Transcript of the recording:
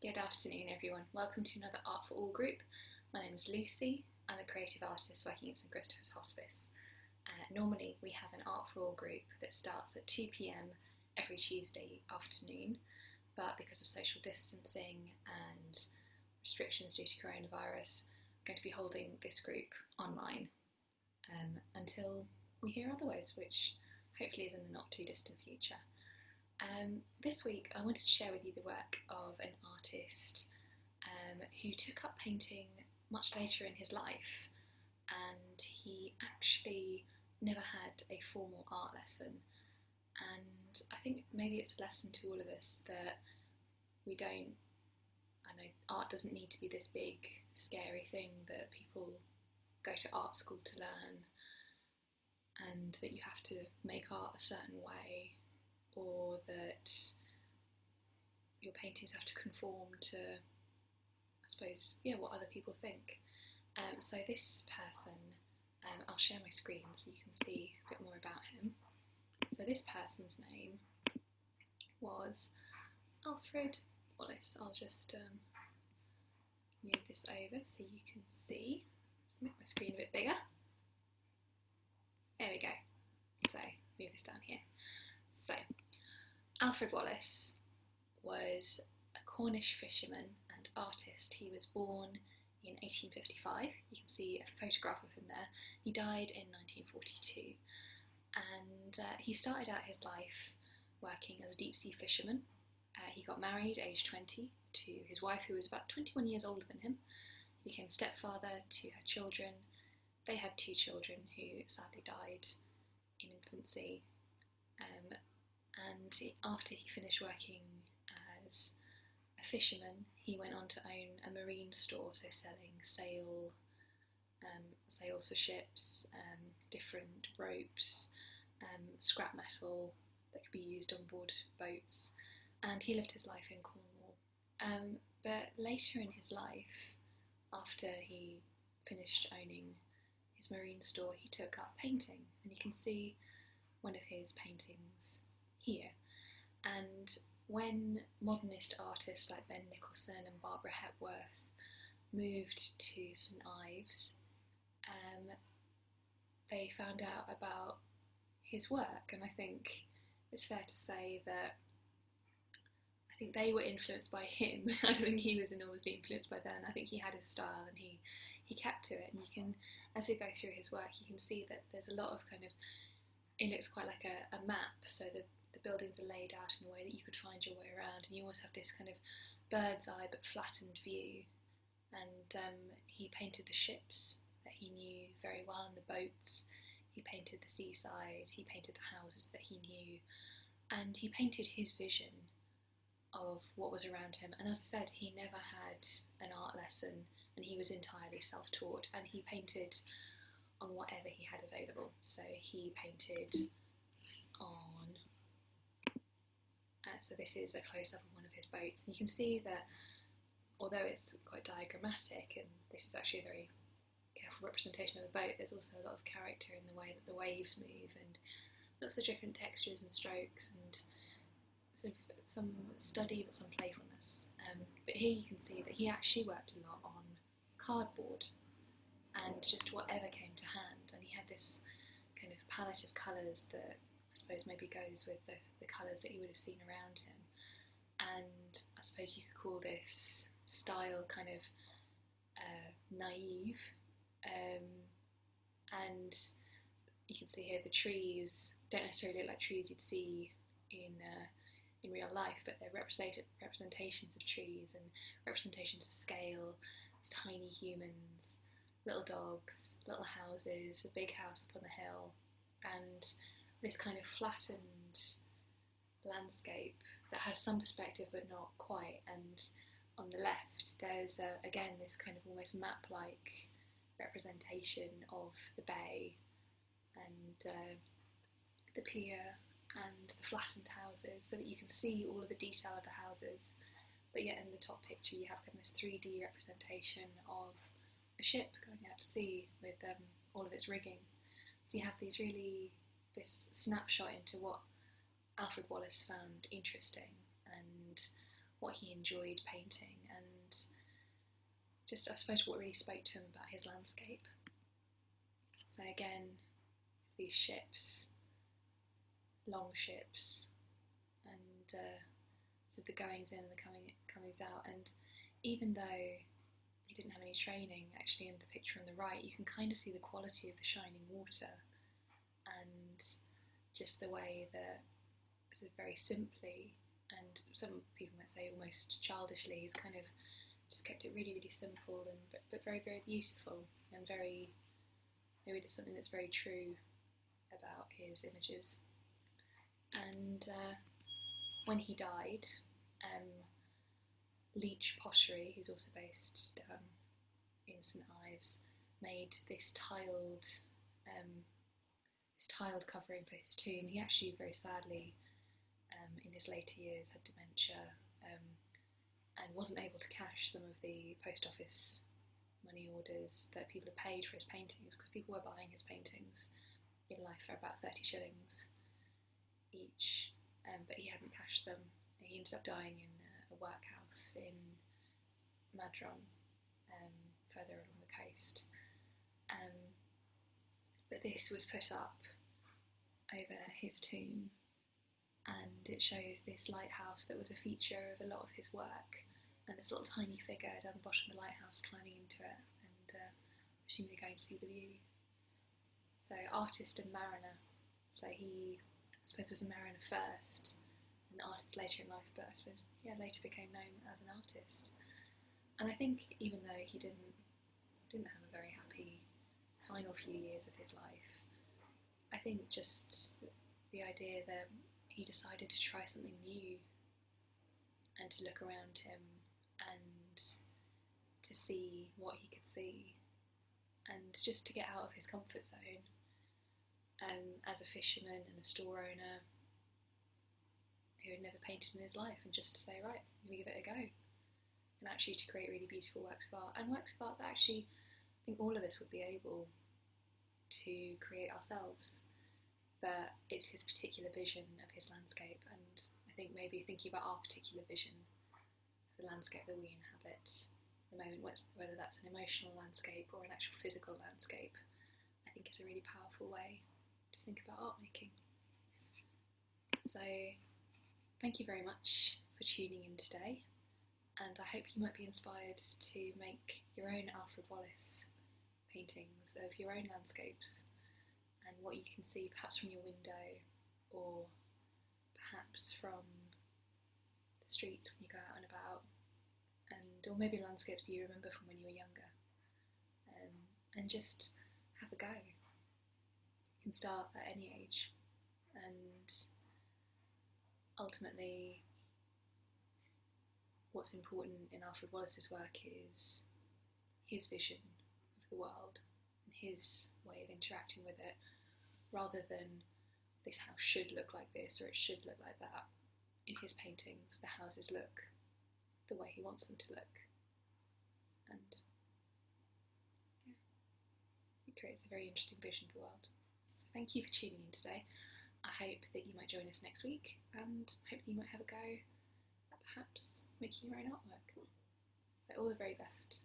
Good afternoon, everyone. Welcome to another Art for All group. My name is Lucy. I'm a creative artist working at St Christopher's Hospice. Normally, we have an Art for All group that starts at 2 p.m. every Tuesday afternoon, but because of social distancing and restrictions due to coronavirus, I'm going to be holding this group online until we hear otherwise, which hopefully is in the not too distant future. This week I wanted to share with you the work of an artist who took up painting much later in his life, and he actually never had a formal art lesson, and I think maybe it's a lesson to all of us that art doesn't need to be this big scary thing that people go to art school to learn, and that you have to make art a certain way, or that your paintings have to conform to, I suppose, what other people think. So this person, I'll share my screen so you can see a bit more about him. So this person's name was Alfred Wallace. I'll just move this over so you can see. Let's make my screen a bit bigger. There we go. So, move this down here. So, Alfred Wallace was a Cornish fisherman and artist. He was born in 1855. You can see a photograph of him there. He died in 1942, and he started out his life working as a deep sea fisherman. He got married aged 20 to his wife, who was about 21 years older than him. He became stepfather to her children. They had 2 children who sadly died in infancy. And after he finished working as a fisherman, he went on to own a marine store, so selling sails for ships, different ropes, scrap metal that could be used on board boats, and he lived his life in Cornwall. But later in his life, after he finished owning his marine store, he took up painting, and you can see one of his paintings here. And when modernist artists like Ben Nicholson and Barbara Hepworth moved to St Ives, they found out about his work, and I think it's fair to say that I think they were influenced by him. I don't think he was enormously influenced by them. I think he had his style and he kept to it, and you can, as we go through his work, you can see that there's a lot of it looks quite like a map, so the buildings are laid out in a way that you could find your way around, and you always have this kind of bird's eye but flattened view. And he painted the ships that he knew very well, and the boats. He painted the seaside, he painted the houses that he knew, and he painted his vision of what was around him. And as I said, he never had an art lesson, and he was entirely self-taught, and he painted on whatever he had available. So he painted on, so this is a close-up of one of his boats, and you can see that although it's quite diagrammatic, and this is actually a very careful representation of a boat, there's also a lot of character in the way that the waves move, and lots of different textures and strokes, and sort of some study but some playfulness. But here you can see that he actually worked a lot on cardboard and just whatever came to hand, and he had this kind of palette of colours that I suppose maybe goes with the colours that he would have seen around him. And I suppose you could call this style kind of naive, and you can see here the trees don't necessarily look like trees you'd see in real life, but they're representations of trees and representations of scale. It's tiny humans, little dogs, little houses, a big house up on the hill, and this kind of flattened landscape that has some perspective but not quite. And on the left there's again this kind of almost map-like representation of the bay and the pier and the flattened houses, so that you can see all of the detail of the houses, but yet in the top picture you have kind of this 3D representation of a ship going out to sea with all of its rigging. So you have this snapshot into what Alfred Wallace found interesting and what he enjoyed painting, and just, I suppose, what really spoke to him about his landscape. So again, these ships, long ships, and sort of the goings in and the comings out. And even though he didn't have any training, actually in the picture on the right, you can kind of see the quality of the shining water, and just the way that, sort of very simply, and some people might say almost childishly, he's kind of just kept it really, really simple, and but very, very beautiful, and very, maybe there's something that's very true about his images. And when he died, Leach Pottery, who's also based in St Ives, made this tiled covering for his tomb. He actually, very sadly, in his later years, had dementia, and wasn't able to cash some of the post office money orders that people had paid for his paintings, because people were buying his paintings in life for about 30 shillings each, but he hadn't cashed them. He ended up dying in a workhouse in Madron, further along the coast. But this was put up over his tomb, and it shows this lighthouse that was a feature of a lot of his work, and this little tiny figure down the bottom of the lighthouse climbing into it, and presumably going to see the view. So artist and mariner. So he, I suppose, was a mariner first, an artist later in life, but I suppose, later became known as an artist. And I think even though he didn't have a very happy final few years of his life, I think just the idea that he decided to try something new, and to look around him, and to see what he could see, and just to get out of his comfort zone, as a fisherman and a store owner who had never painted in his life, and just to say, right, I'm going to give it a go, and actually to create really beautiful works of art, and works of art that actually I think all of us would be able to create ourselves. But it's his particular vision of his landscape, and I think maybe thinking about our particular vision of the landscape that we inhabit at the moment, whether that's an emotional landscape or an actual physical landscape, I think is a really powerful way to think about art making. So thank you very much for tuning in today, and I hope you might be inspired to make your own Alfred Wallace paintings of your own landscapes, and what you can see perhaps from your window, or perhaps from the streets when you go out and about, or maybe landscapes that you remember from when you were younger, and just have a go. You can start at any age, and ultimately what's important in Alfred Wallace's work is his vision of the world and his way of interacting with it, rather than this house should look like this or it should look like that. In his paintings, the houses look the way he wants them to look, and it creates a very interesting vision of the world. So thank you for tuning in today. I hope that you might join us next week, and hope that you might have a go at perhaps making your own artwork. So all the very best.